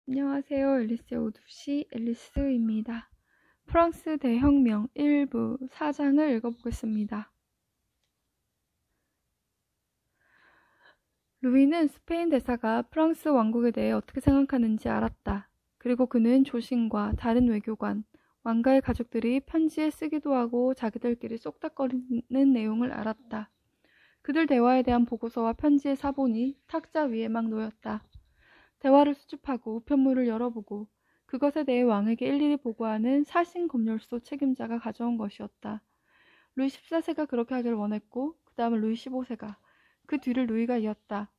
안녕하세요. 앨리스의 오두시 앨리스입니다. 프랑스 대혁명 1부 4장을 읽어보겠습니다. 루이는 스페인 대사가 프랑스 왕국에 대해 어떻게 생각하는지 알았다. 그리고 그는 조신과 다른 외교관, 왕가의 가족들이 편지에 쓰기도 하고 자기들끼리 쏙닥거리는 내용을 알았다. 그들 대화에 대한 보고서와 편지의 사본이 탁자 위에 막 놓였다. 대화를 수집하고 우편물을 열어보고 그것에 대해 왕에게 일일이 보고하는 사신 검열소 책임자가 가져온 것이었다. 루이 14세가 그렇게 하길 원했고 그 다음은 루이 15세가, 그 뒤를 루이가 이었다.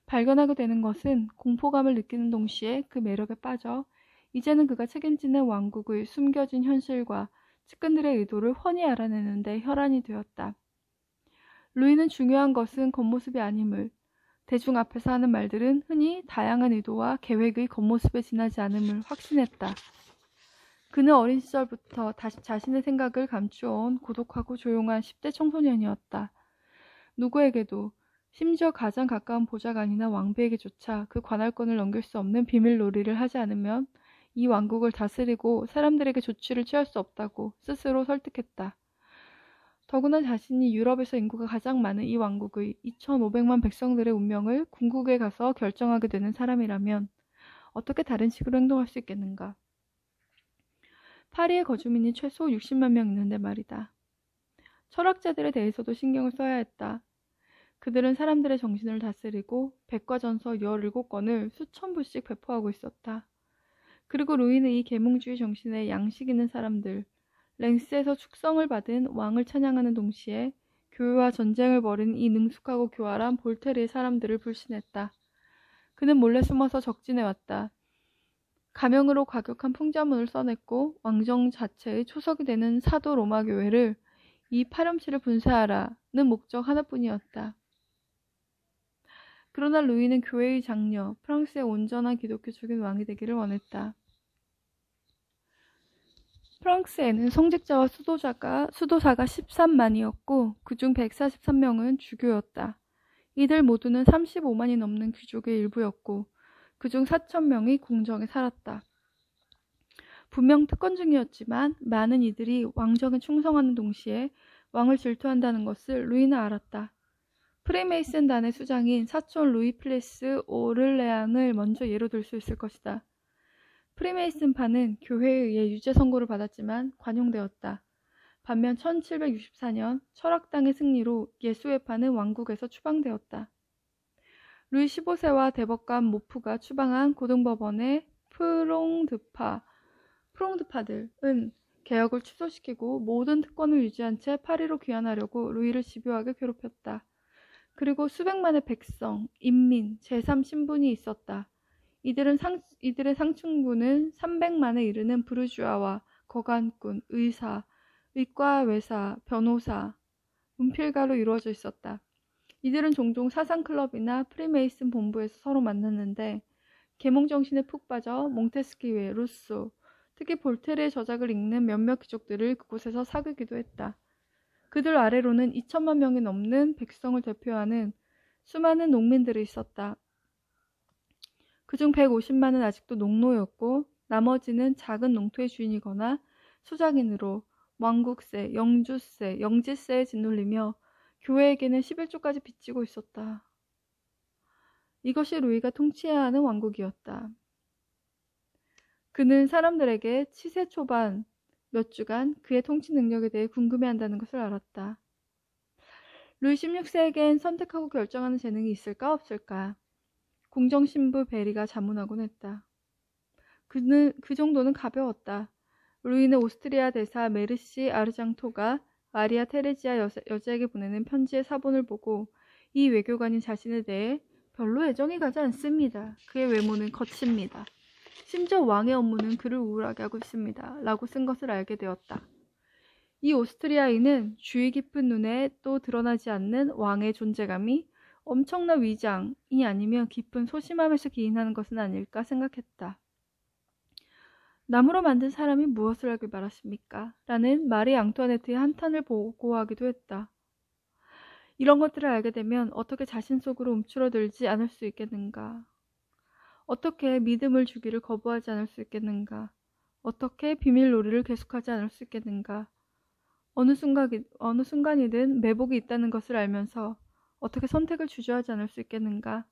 발견하게 되는 것은 공포감을 느끼는 동시에 그 매력에 빠져 이제는 그가 책임지는 왕국의 숨겨진 현실과 측근들의 의도를 훤히 알아내는데 혈안이 되었다. 루이는 중요한 것은 겉모습이 아님을, 대중 앞에서 하는 말들은 흔히 다양한 의도와 계획의 겉모습에 지나지 않음을 확신했다. 그는 어린 시절부터 다시 자신의 생각을 감추어온 고독하고 조용한 10대 청소년이었다. 누구에게도, 심지어 가장 가까운 보좌관이나 왕비에게조차 그 관할권을 넘길 수 없는 비밀놀이를 하지 않으면 이 왕국을 다스리고 사람들에게 조치를 취할 수 없다고 스스로 설득했다. 더구나 자신이 유럽에서 인구가 가장 많은 이 왕국의 2,500만 백성들의 운명을 궁극에 가서 결정하게 되는 사람이라면 어떻게 다른 식으로 행동할 수 있겠는가. 파리의 거주민이 최소 60만 명 있는데 말이다. 철학자들에 대해서도 신경을 써야 했다. 그들은 사람들의 정신을 다스리고 백과전서 17권을 수천 부씩 배포하고 있었다. 그리고 루이는 이 계몽주의 정신에 양식 있는 사람들, 랭스에서 축성을 받은 왕을 찬양하는 동시에 교회와 전쟁을 벌이는 이 능숙하고 교활한 볼테르의 사람들을 불신했다. 그는 몰래 숨어서 적진해왔다. 가명으로 과격한 풍자문을 써냈고 왕정 자체의 초석이 되는 사도 로마 교회를 이 파렴치를 분쇄하라는 목적 하나뿐이었다. 그러나 루이는 교회의 장녀, 프랑스의 온전한 기독교적인 왕이 되기를 원했다. 프랑스에는 성직자와 수도사가 13만이었고 그중 143명은 주교였다. 이들 모두는 35만이 넘는 귀족의 일부였고 그중 4,000명이 궁정에 살았다. 분명 특권 중이었지만 많은 이들이 왕정에 충성하는 동시에 왕을 질투한다는 것을 루이는 알았다. 프리메이슨단의 수장인 사촌 루이 플레스 오를레앙을 먼저 예로 들 수 있을 것이다. 프리메이슨파는 교회에 의해 유죄 선고를 받았지만 관용되었다. 반면 1764년 철학당의 승리로 예수회파는 왕국에서 추방되었다. 루이 15세와 대법관 모프가 추방한 고등법원의 프롱드파들은 개혁을 취소시키고 모든 특권을 유지한 채 파리로 귀환하려고 루이를 집요하게 괴롭혔다. 그리고 수백만의 백성, 인민, 제3신분이 있었다. 이들의 상층부는 300만에 이르는 부르주아와 거간꾼, 의사, 의과외사, 변호사, 문필가로 이루어져 있었다. 이들은 종종 사상클럽이나 프리메이슨 본부에서 서로 만났는데 계몽정신에 푹 빠져 몽테스키웨, 루소, 특히 볼테르의 저작을 읽는 몇몇 귀족들을 그곳에서 사귀기도 했다. 그들 아래로는 2천만 명이 넘는 백성을 대표하는 수많은 농민들이 있었다. 그중 150만은 아직도 농노였고 나머지는 작은 농토의 주인이거나 소작인으로 왕국세, 영주세, 영지세에 짓눌리며 교회에게는 11조까지 빚지고 있었다. 이것이 루이가 통치해야 하는 왕국이었다. 그는 사람들에게 치세 초반 몇 주간 그의 통치 능력에 대해 궁금해한다는 것을 알았다. 루이 16세에겐 선택하고 결정하는 재능이 있을까 없을까? 궁정신부 베리가 자문하곤 했다. 그는 그 정도는 가벼웠다. 루이는 오스트리아 대사 메르시 아르장토가 마리아 테레지아 여자에게 보내는 편지의 사본을 보고 이 외교관이 자신에 대해 별로 애정이 가지 않습니다. 그의 외모는 거칩니다. 심지어 왕의 업무는 그를 우울하게 하고 있습니다. 라고 쓴 것을 알게 되었다. 이 오스트리아인은 주의 깊은 눈에 또 드러나지 않는 왕의 존재감이 엄청난 위장이 아니면 깊은 소심함에서 기인하는 것은 아닐까 생각했다. 나무로 만든 사람이 무엇을 하길 바라십니까? 라는 마리 앙투아네트의 한탄을 보고하기도 했다. 이런 것들을 알게 되면 어떻게 자신 속으로 움츠러들지 않을 수 있겠는가? 어떻게 믿음을 주기를 거부하지 않을 수 있겠는가? 어떻게 비밀놀이를 계속하지 않을 수 있겠는가? 어느 순간이든 매복이 있다는 것을 알면서 어떻게 선택을 주저하지 않을 수 있겠는가?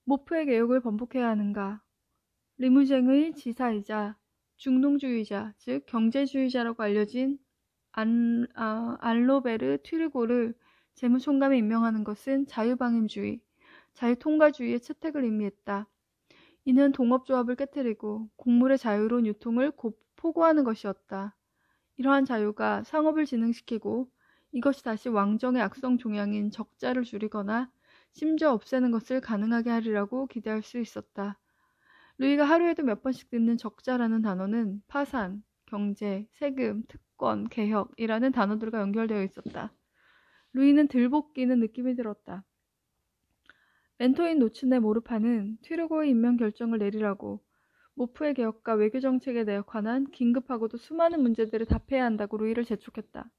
모프의 개혁을 번복해야 하는가? 리무쟁의 지사이자 중동주의자, 즉 경제주의자라고 알려진 알로베르 튀르고를 재무총감에 임명하는 것은 자유방임주의, 자유통가주의의 채택을 의미했다. 이는 동업조합을 깨뜨리고 곡물의 자유로운 유통을 포고하는 것이었다. 이러한 자유가 상업을 진흥시키고 이것이 다시 왕정의 악성 종양인 적자를 줄이거나 심지어 없애는 것을 가능하게 하리라고 기대할 수 있었다. 루이가 하루에도 몇 번씩 듣는 적자라는 단어는 파산, 경제, 세금, 특권, 개혁이라는 단어들과 연결되어 있었다. 루이는 들볶이는 느낌이 들었다. 멘토인 노츠네 모르파는 튀르고의 임명 결정을 내리라고 모프의 개혁과 외교정책에 대해 관한 긴급하고도 수많은 문제들을 답해야 한다고 루이를 재촉했다.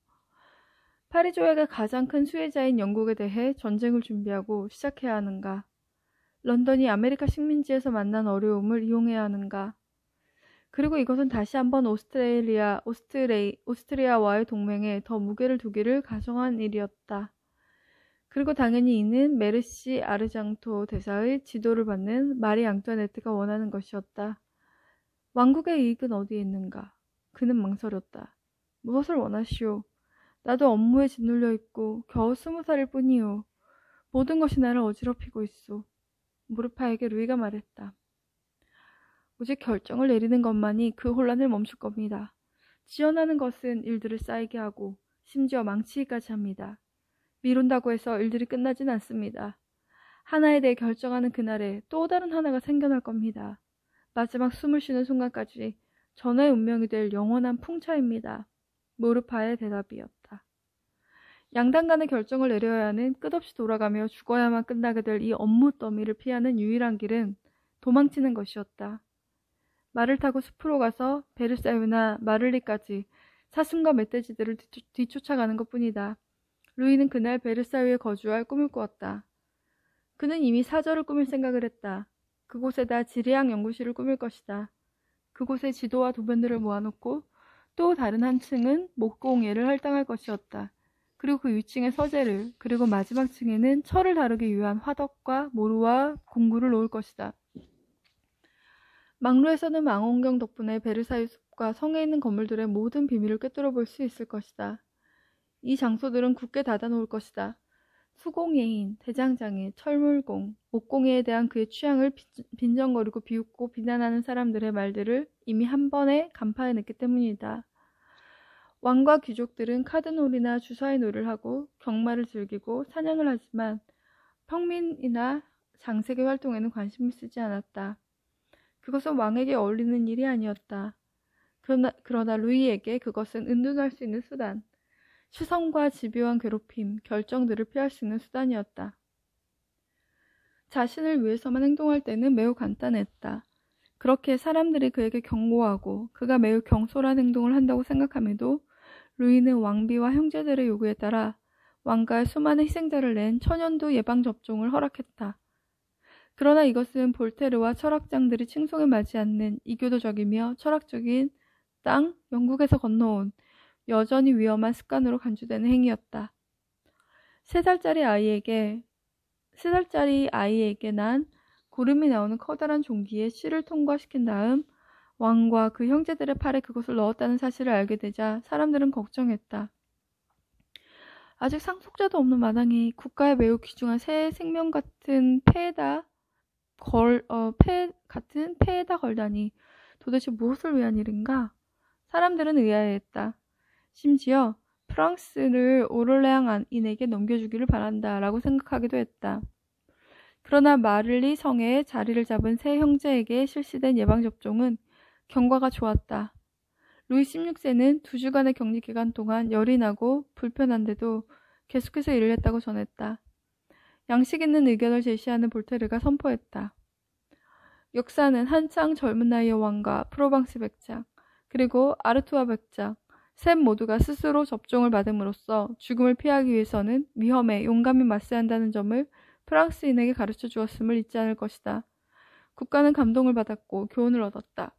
파리 조약의 가장 큰 수혜자인 영국에 대해 전쟁을 준비하고 시작해야 하는가? 런던이 아메리카 식민지에서 만난 어려움을 이용해야 하는가? 그리고 이것은 다시 한번 오스트리아와의 동맹에 더 무게를 두기를 가정한 일이었다. 그리고 당연히 이는 메르시 아르장토 대사의 지도를 받는 마리 앙투아네트가 원하는 것이었다. 왕국의 이익은 어디에 있는가? 그는 망설였다. 무엇을 원하시오? 나도 업무에 짓눌려 있고 겨우 20살일 뿐이오. 모든 것이 나를 어지럽히고 있소. 무르파에게 루이가 말했다. 오직 결정을 내리는 것만이 그 혼란을 멈출 겁니다. 지연하는 것은 일들을 쌓이게 하고 심지어 망치기까지 합니다. 미룬다고 해서 일들이 끝나진 않습니다. 하나에 대해 결정하는 그날에 또 다른 하나가 생겨날 겁니다. 마지막 숨을 쉬는 순간까지 전하의 운명이 될 영원한 풍차입니다. 모르파의 대답이었다. 양당 간의 결정을 내려야 하는 끝없이 돌아가며 죽어야만 끝나게 될 이 업무 더미를 피하는 유일한 길은 도망치는 것이었다. 말을 타고 숲으로 가서 베르사유나 마를리까지 사슴과 멧돼지들을 뒤쫓아가는 것뿐이다. 루이는 그날 베르사유에 거주할 꿈을 꾸었다. 그는 이미 사저를 꾸밀 생각을 했다. 그곳에다 지리학 연구실을 꾸밀 것이다. 그곳에 지도와 도면들을 모아놓고 또 다른 한 층은 목공예를 할당할 것이었다. 그리고 그 위층에 서재를, 그리고 마지막 층에는 철을 다루기 위한 화덕과 모루와 공구를 놓을 것이다. 망루에서는 망원경 덕분에 베르사유 숲과 성에 있는 건물들의 모든 비밀을 꿰뚫어 볼 수 있을 것이다. 이 장소들은 굳게 닫아놓을 것이다. 수공예인, 대장장이, 철물공, 목공예에 대한 그의 취향을 빈정거리고 비웃고 비난하는 사람들의 말들을 이미 한 번에 간파해냈기 때문이다. 왕과 귀족들은 카드놀이나 주사위 놀이를 하고 경마를 즐기고 사냥을 하지만 평민이나 장색의 활동에는 관심을 쓰지 않았다. 그것은 왕에게 어울리는 일이 아니었다. 그러나 루이에게 그것은 은둔할 수 있는 수단, 시선과 집요한 괴롭힘, 결정들을 피할 수 있는 수단이었다. 자신을 위해서만 행동할 때는 매우 간단했다. 그렇게 사람들이 그에게 경고하고 그가 매우 경솔한 행동을 한다고 생각함에도 루이는 왕비와 형제들의 요구에 따라 왕가의 수많은 희생자를 낸 천연두 예방접종을 허락했다. 그러나 이것은 볼테르와 철학장들이 칭송에 맞지 않는 이교도적이며 철학적인 땅, 영국에서 건너온 여전히 위험한 습관으로 간주되는 행위였다. 3살짜리 아이에게 난 구름이 나오는 커다란 종기에 씨를 통과시킨 다음 왕과 그 형제들의 팔에 그것을 넣었다는 사실을 알게 되자 사람들은 걱정했다. 아직 상속자도 없는 마당에 국가에 매우 귀중한 새 생명 같은 폐에다 걸다니 도대체 무엇을 위한 일인가? 사람들은 의아해했다. 심지어 프랑스를 오를레앙인에게 넘겨주기를 바란다 라고 생각하기도 했다. 그러나 마를리 성에 자리를 잡은 세 형제에게 실시된 예방접종은 경과가 좋았다. 루이 16세는 2주간의 격리 기간 동안 열이 나고 불편한데도 계속해서 일을 했다고 전했다. 양식 있는 의견을 제시하는 볼테르가 선포했다. 역사는 한창 젊은 나이의 왕과 프로방스 백작, 그리고 아르투아 백작, 셋 모두가 스스로 접종을 받음으로써 죽음을 피하기 위해서는 위험에 용감히 맞서야 한다는 점을 프랑스인에게 가르쳐 주었음을 잊지 않을 것이다. 국가는 감동을 받았고 교훈을 얻었다.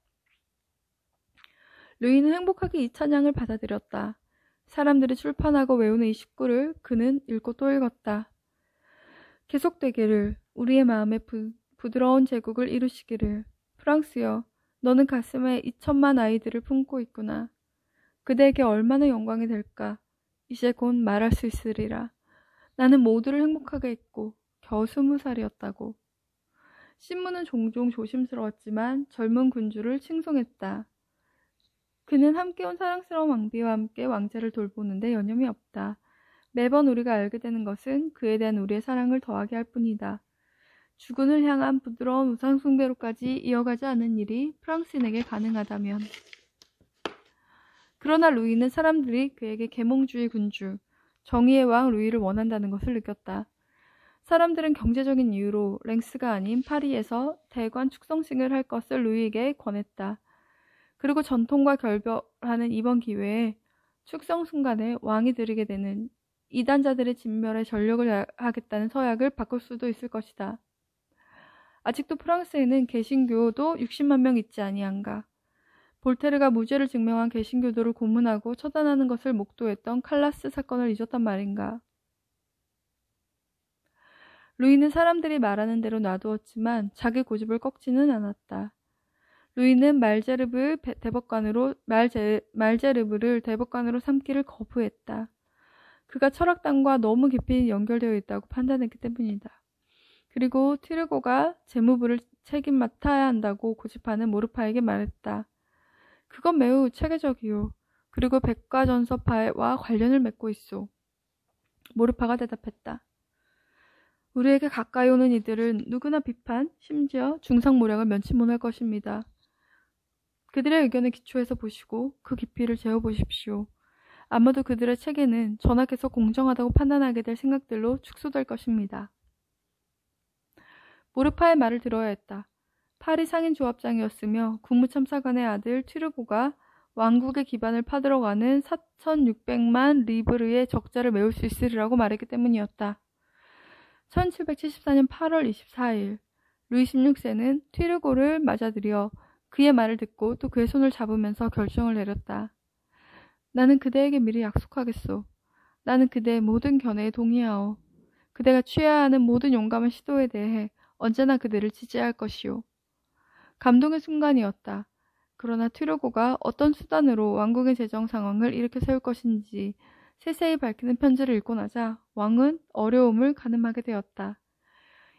루이는 행복하게 이 찬양을 받아들였다. 사람들이 출판하고 외우는 이 식구를 그는 읽고 또 읽었다. 계속되기를, 우리의 마음에 부드러운 제국을 이루시기를. 프랑스여, 너는 가슴에 2천만 아이들을 품고 있구나. 그대에게 얼마나 영광이 될까. 이제 곧 말할 수 있으리라. 나는 모두를 행복하게 했고 겨우 20살이었다고. 신문은 종종 조심스러웠지만 젊은 군주를 칭송했다. 그는 함께 온 사랑스러운 왕비와 함께 왕자를 돌보는데 여념이 없다. 매번 우리가 알게 되는 것은 그에 대한 우리의 사랑을 더하게 할 뿐이다. 주군을 향한 부드러운 우상 숭배로까지 이어가지 않은 일이 프랑스인에게 가능하다면. 그러나 루이는 사람들이 그에게 계몽주의 군주, 정의의 왕 루이를 원한다는 것을 느꼈다. 사람들은 경제적인 이유로 랭스가 아닌 파리에서 대관 축성식을 할 것을 루이에게 권했다. 그리고 전통과 결별하는 이번 기회에 축성 순간에 왕이 들이게 되는 이단자들의 진멸에 전력을 하겠다는 서약을 바꿀 수도 있을 것이다. 아직도 프랑스에는 개신교도 60만 명 있지 아니한가. 볼테르가 무죄를 증명한 개신교도를 고문하고 처단하는 것을 목도했던 칼라스 사건을 잊었단 말인가. 루이는 사람들이 말하는 대로 놔두었지만 자기 고집을 꺾지는 않았다. 루이는 말제르브를 대법관으로 삼기를 거부했다. 그가 철학당과 너무 깊이 연결되어 있다고 판단했기 때문이다. 그리고 튀르고가 재무부를 책임 맡아야 한다고 고집하는 모르파에게 말했다. 그건 매우 체계적이요. 그리고 백과전서파와 관련을 맺고 있소. 모르파가 대답했다. 우리에게 가까이 오는 이들은 누구나 비판, 심지어 중상모략을 면치 못할 것입니다. 그들의 의견에 기초해서 보시고 그 깊이를 재어보십시오. 아마도 그들의 체계는 전하께서 공정하다고 판단하게 될 생각들로 축소될 것입니다. 모르파의 말을 들어야 했다. 파리 상인조합장이었으며 국무참사관의 아들 튀르고가 왕국의 기반을 파들어가는 4,600만 리브르의 적자를 메울 수 있으리라고 말했기 때문이었다. 1774년 8월 24일 루이 16세는 튀르고를 맞아들여 그의 말을 듣고 또 그의 손을 잡으면서 결정을 내렸다. 나는 그대에게 미리 약속하겠소. 나는 그대의 모든 견해에 동의하오. 그대가 취해야 하는 모든 용감한 시도에 대해 언제나 그대를 지지할 것이오. 감동의 순간이었다. 그러나 튀르고가 어떤 수단으로 왕국의 재정 상황을 일으켜 세울 것인지 세세히 밝히는 편지를 읽고 나자 왕은 어려움을 가늠하게 되었다.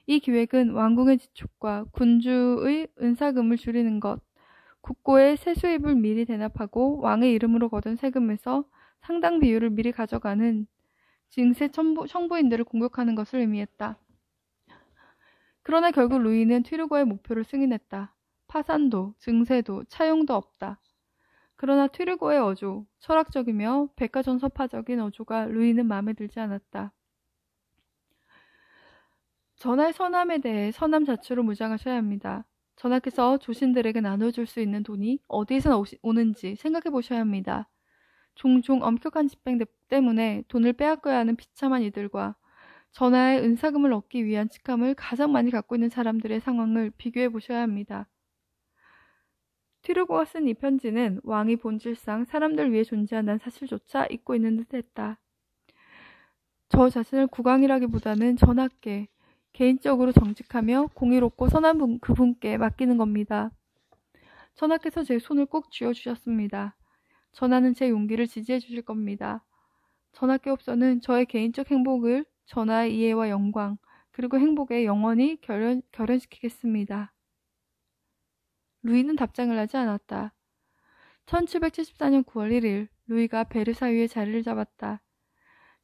이 기획은 왕궁의 지축과 군주의 은사금을 줄이는 것, 국고의 세수입을 미리 대납하고 왕의 이름으로 거둔 세금에서 상당 비율을 미리 가져가는 증세 청부인들을 공격하는 것을 의미했다. 그러나 결국 루이는 튀르고의 목표를 승인했다. 파산도, 증세도, 차용도 없다. 그러나 튀르고의 어조, 철학적이며 백과전서파적인 어조가 루이는 마음에 들지 않았다. 전하의 선함에 대해 선함 자체로 무장하셔야 합니다. 전하께서 조신들에게 나눠줄 수 있는 돈이 어디에서 오는지 생각해 보셔야 합니다. 종종 엄격한 집행 때문에 돈을 빼앗겨야 하는 비참한 이들과 전하의 은사금을 얻기 위한 직함을 가장 많이 갖고 있는 사람들의 상황을 비교해 보셔야 합니다. 튀르고가 쓴 이 편지는 왕이 본질상 사람들 위해 존재한다는 사실조차 잊고 있는 듯했다. 저 자신을 국왕이라기보다는 전하께 개인적으로 정직하며 공의롭고 선한 그분께 맡기는 겁니다. 전하께서 제 손을 꼭 쥐어주셨습니다. 전하는 제 용기를 지지해 주실 겁니다. 전하께 없어는 저의 개인적 행복을 전하의 이해와 영광 그리고 행복에 영원히 결연시키겠습니다. 루이는 답장을 하지 않았다. 1774년 9월 1일 루이가 베르사유에 자리를 잡았다.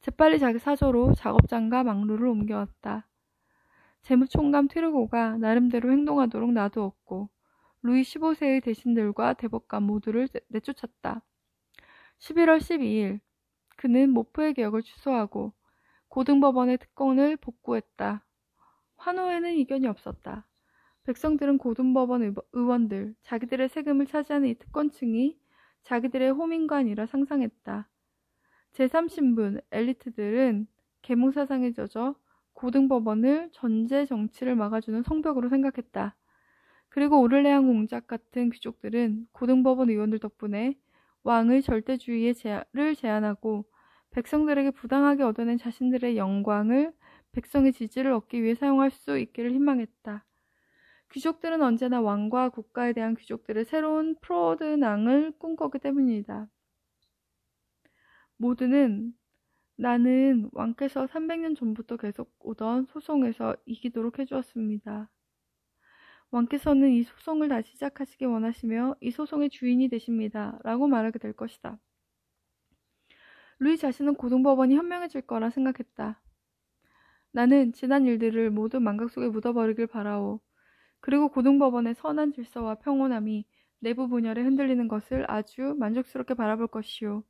재빨리 자기 사저로 작업장과 망루를 옮겨왔다. 재무총감 튀르고가 나름대로 행동하도록 놔두었고 루이 15세의 대신들과 대법관 모두를 내쫓았다. 11월 12일 그는 모프의 개혁을 취소하고 고등법원의 특권을 복구했다. 환호에는 이견이 없었다. 백성들은 고등법원 의원들, 자기들의 세금을 차지하는 이 특권층이 자기들의 호민과 아니라 상상했다. 제3신분 엘리트들은 계몽사상에 젖어 고등법원을 전제 정치를 막아주는 성벽으로 생각했다. 그리고 오를레안 공작 같은 귀족들은 고등법원 의원들 덕분에 왕의 절대주의를 제안하고 백성들에게 부당하게 얻어낸 자신들의 영광을 백성의 지지를 얻기 위해 사용할 수 있기를 희망했다. 귀족들은 언제나 왕과 국가에 대한 귀족들의 새로운 프로드낭을 꿈꿨기 때문이다. 모두는 나는 왕께서 300년 전부터 계속 오던 소송에서 이기도록 해주었습니다. 왕께서는 이 소송을 다시 시작하시기 원하시며 이 소송의 주인이 되십니다. 라고 말하게 될 것이다. 루이 자신은 고등법원이 현명해질 거라 생각했다. 나는 지난 일들을 모두 망각 속에 묻어버리길 바라오. 그리고 고등법원의 선한 질서와 평온함이 내부 분열에 흔들리는 것을 아주 만족스럽게 바라볼 것이오.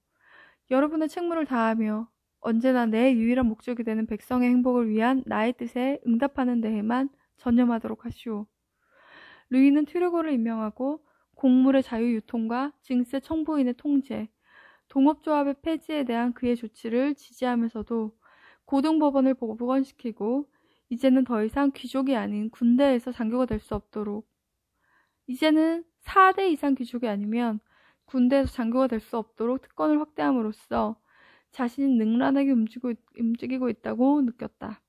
여러분의 책무를 다하며 언제나 내 유일한 목적이 되는 백성의 행복을 위한 나의 뜻에 응답하는 데에만 전념하도록 하시오. 루이는 튀르고를 임명하고 곡물의 자유유통과 징세 청부인의 통제, 동업조합의 폐지에 대한 그의 조치를 지지하면서도 고등법원을 복원시키고 이제는 더 이상 귀족이 아닌 군대에서 장교가 될 수 없도록, 이제는 4대 이상 귀족이 아니면 군대에서 장교가 될 수 없도록 특권을 확대함으로써 자신이 능란하게 움직이고 있다고 느꼈다.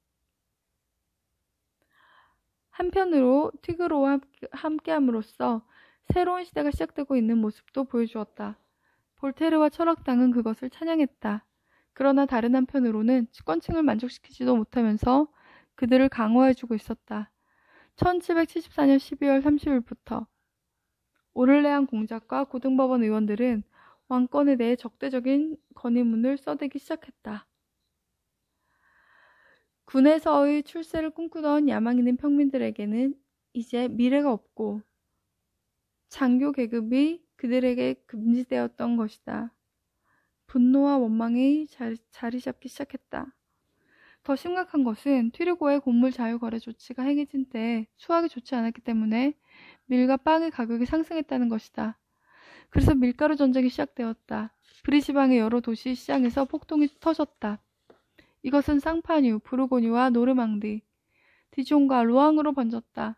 한편으로 튀그로와 함께함으로써 새로운 시대가 시작되고 있는 모습도 보여주었다. 볼테르와 철학당은 그것을 찬양했다. 그러나 다른 한편으로는 치권층을 만족시키지도 못하면서 그들을 강화해주고 있었다. 1774년 12월 30일부터 오를레안 공작과 고등법원 의원들은 왕권에 대해 적대적인 건의문을 써대기 시작했다. 군에서의 출세를 꿈꾸던 야망 있는 평민들에게는 이제 미래가 없고 장교 계급이 그들에게 금지되었던 것이다. 분노와 원망이 자리 잡기 시작했다. 더 심각한 것은 튀르고의 곡물 자유거래 조치가 행해진 때 수확이 좋지 않았기 때문에 밀과 빵의 가격이 상승했다는 것이다. 그래서 밀가루 전쟁이 시작되었다. 브리지방의 여러 도시 시장에서 폭동이 터졌다. 이것은 상파뉴, 부르고뉴와 노르망디, 디종과 루앙으로 번졌다.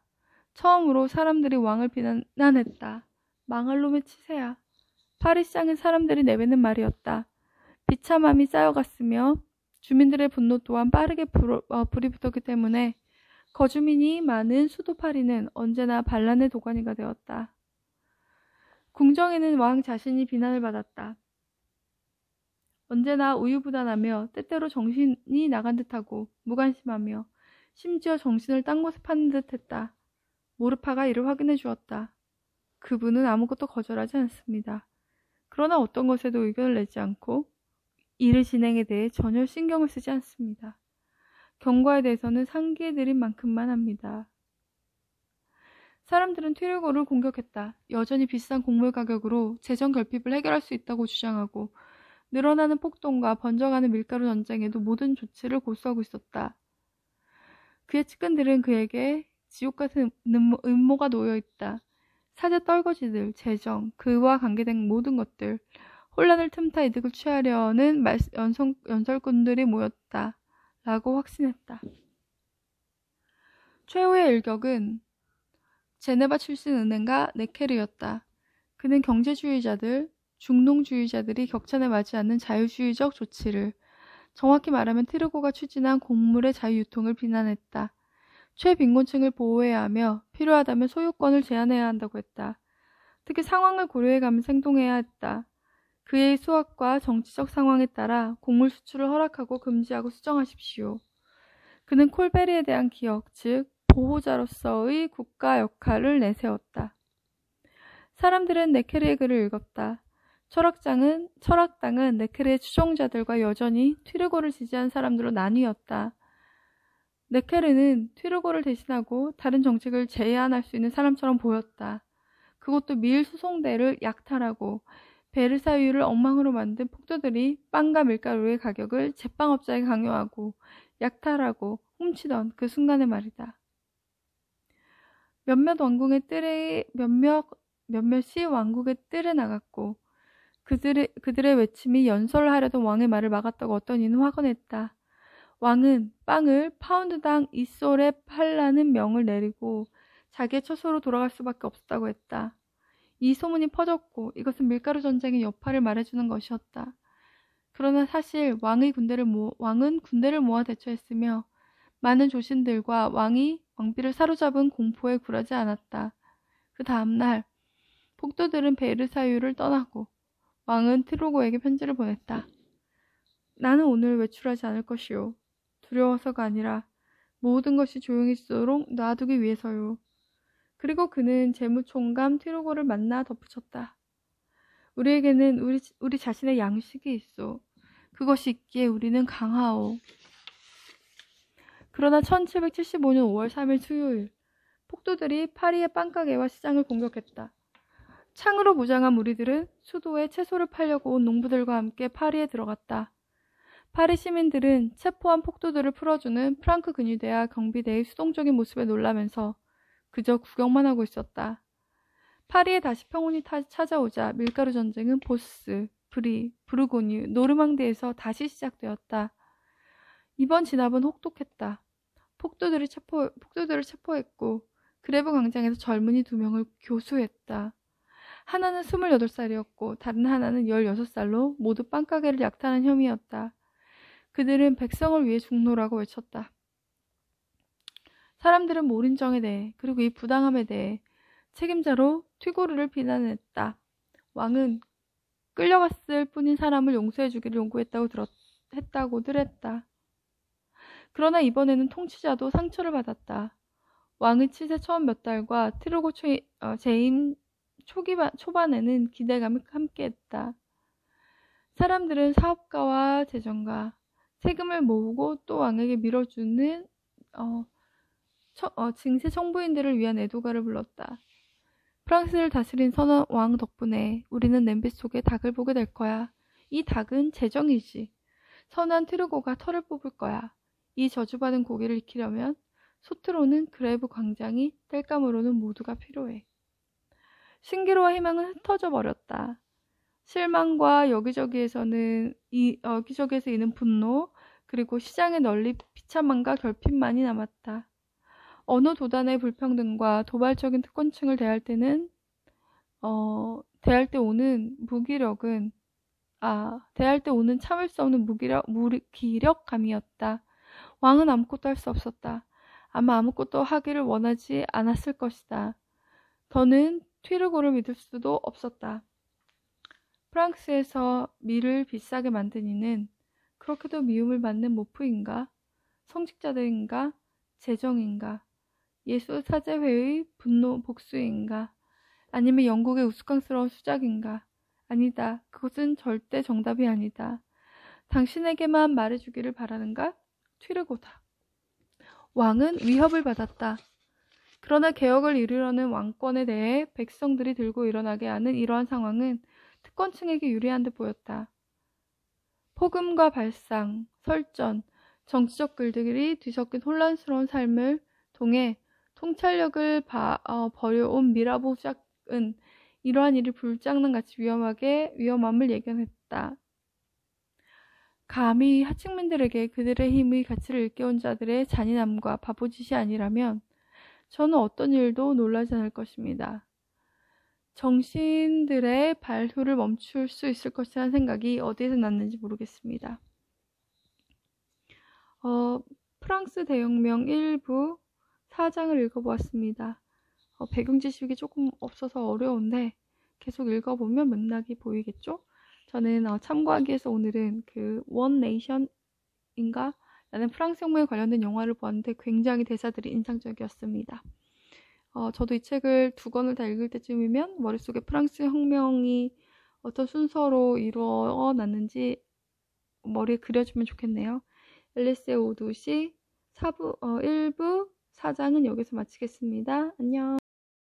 처음으로 사람들이 왕을 비난했다. 망할 놈의 치세야. 파리 시장은 사람들이 내뱉는 말이었다. 비참함이 쌓여갔으며 주민들의 분노 또한 빠르게 불이 붙었기 때문에 거주민이 많은 수도 파리는 언제나 반란의 도가니가 되었다. 궁정에는 왕 자신이 비난을 받았다. 언제나 우유부단하며 때때로 정신이 나간 듯하고 무관심하며 심지어 정신을 딴 곳에 파는 듯했다. 모르파가 이를 확인해 주었다. 그분은 아무것도 거절하지 않습니다. 그러나 어떤 것에도 의견을 내지 않고 일의 진행에 대해 전혀 신경을 쓰지 않습니다. 경과에 대해서는 상기해드린 만큼만 합니다. 사람들은 튀르고를 공격했다. 여전히 비싼 곡물 가격으로 재정 결핍을 해결할 수 있다고 주장하고 늘어나는 폭동과 번져가는 밀가루 전쟁에도 모든 조치를 고수하고 있었다. 그의 측근들은 그에게 지옥 같은 음모가 놓여있다. 사제 떨거지들, 재정, 그와 관계된 모든 것들, 혼란을 틈타 이득을 취하려는 연설꾼들이 모였다. 라고 확신했다. 최후의 일격은 제네바 출신 은행가 네케르였다. 그는 경제주의자들, 중농주의자들이 격찬에 맞지 않는 자유주의적 조치를, 정확히 말하면 튀르고가 추진한 곡물의 자유유통을 비난했다. 최빈곤층을 보호해야 하며 필요하다면 소유권을 제한해야 한다고 했다. 특히 상황을 고려해가면서 행동해야 했다. 그의 수학과 정치적 상황에 따라 곡물 수출을 허락하고 금지하고 수정하십시오. 그는 콜베리에 대한 기억, 즉 보호자로서의 국가 역할을 내세웠다. 사람들은 네케르의 글을 읽었다. 철학당은 네케르의 추종자들과 여전히 튀르고를 지지한 사람들로 나뉘었다. 네케르는 튀르고를 대신하고 다른 정책을 제안할 수 있는 사람처럼 보였다. 그것도 밀 수송대를 약탈하고 베르사유를 엉망으로 만든 폭도들이 빵과 밀가루의 가격을 제빵업자에게 강요하고 약탈하고 훔치던 그 순간의 말이다. 몇몇이 왕국의 뜰에 나갔고 그들의 외침이 연설하려던 왕의 말을 막았다고 어떤 이는 화건했다. 왕은 빵을 파운드당 2솔에 팔라는 명을 내리고 자기의 처소로 돌아갈 수밖에 없었다고 했다. 이 소문이 퍼졌고 이것은 밀가루 전쟁의 여파를 말해주는 것이었다. 그러나 사실 왕은 군대를 모아 대처했으며 많은 조신들과 왕이 왕비를 사로잡은 공포에 굴하지 않았다. 그 다음날 폭도들은 베르사유를 떠나고 왕은 트로고에게 편지를 보냈다. 나는 오늘 외출하지 않을 것이요. 두려워서가 아니라 모든 것이 조용해지도록 놔두기 위해서요. 그리고 그는 재무총감 트로고를 만나 덧붙였다. 우리에게는 우리 자신의 양식이 있어. 그것이 있기에 우리는 강하오. 그러나 1775년 5월 3일 수요일, 폭도들이 파리의 빵가게와 시장을 공격했다. 창으로 무장한 무리들은 수도에 채소를 팔려고 온 농부들과 함께 파리에 들어갔다. 파리 시민들은 체포한 폭도들을 풀어주는 프랑크 근위대와 경비대의 수동적인 모습에 놀라면서 그저 구경만 하고 있었다. 파리에 다시 평온이 찾아오자 밀가루 전쟁은 보스, 브리, 부르고뉴, 노르망디에서 다시 시작되었다. 이번 진압은 혹독했다. 폭도들을 체포했고 그레브 광장에서 젊은이 2명을 교수했다. 하나는 28살이었고 다른 하나는 16살로 모두 빵가게를 약탈한 혐의였다. 그들은 백성을 위해 죽노라고 외쳤다. 사람들은 몰인정에 대해 그리고 이 부당함에 대해 책임자로 튀고르를 비난했다. 왕은 끌려갔을 뿐인 사람을 용서해주기를 요구했다고들 했다. 그러나 이번에는 통치자도 상처를 받았다. 왕의 치세 처음 몇 달과 트로고 재임 초반에는 기대감이 함께했다. 사람들은 사업가와 재정가, 세금을 모으고 또 왕에게 밀어주는 징세 청부인들을 위한 애도가를 불렀다. 프랑스를 다스린 선한 왕 덕분에 우리는 냄비 속에 닭을 보게 될 거야. 이 닭은 재정이지. 선한 트르고가 털을 뽑을 거야. 이 저주받은 고기를 익히려면 소트로는 그레브 광장이 뗄감으로는 모두가 필요해. 신기루와 희망은 흩어져 버렸다. 실망과 여기저기에서 이는 분노, 그리고 시장에 널리 비참함과 결핍만이 남았다. 어느 도단의 불평등과 도발적인 특권층을 대할 때 오는 참을 수 없는 무기력감이었다. 왕은 아무것도 할 수 없었다. 아마 아무것도 하기를 원하지 않았을 것이다. 더는 튀르고를 믿을 수도 없었다. 프랑스에서 밀을 비싸게 만든 이는 그렇게도 미움을 받는 모프인가? 성직자들인가? 재정인가? 예수 사제회의 복수인가? 아니면 영국의 우스꽝스러운 수작인가? 아니다. 그것은 절대 정답이 아니다. 당신에게만 말해주기를 바라는가? 튀르고다. 왕은 위협을 받았다. 그러나 개혁을 이루려는 왕권에 대해 백성들이 들고 일어나게 하는 이러한 상황은 특권층에게 유리한 듯 보였다. 폭음과 발상, 설전, 정치적 글들이 뒤섞인 혼란스러운 삶을 통해 통찰력을 버려온 미라보 샥은 이러한 일이 불장난같이 위험함을 예견했다. 감히 하층민들에게 그들의 힘의 가치를 일깨운 자들의 잔인함과 바보짓이 아니라면 저는 어떤 일도 놀라지 않을 것입니다. 정신들의 발효를 멈출 수 있을 것이라는 생각이 어디에서 났는지 모르겠습니다. 프랑스 대혁명 1부 4장을 읽어보았습니다. 배경 지식이 조금 없어서 어려운데 계속 읽어보면 맥락이 보이겠죠? 저는 참고하기 위해서 오늘은 그 원 네이션인가? 라는 프랑스 혁명에 관련된 영화를 보았는데 굉장히 대사들이 인상적이었습니다. 저도 이 책을 2권을 다 읽을 때쯤이면 머릿속에 프랑스 혁명이 어떤 순서로 이루어났는지 머리에 그려주면 좋겠네요. 앨리스의 오두시 1부 4장은 여기서 마치겠습니다. 안녕.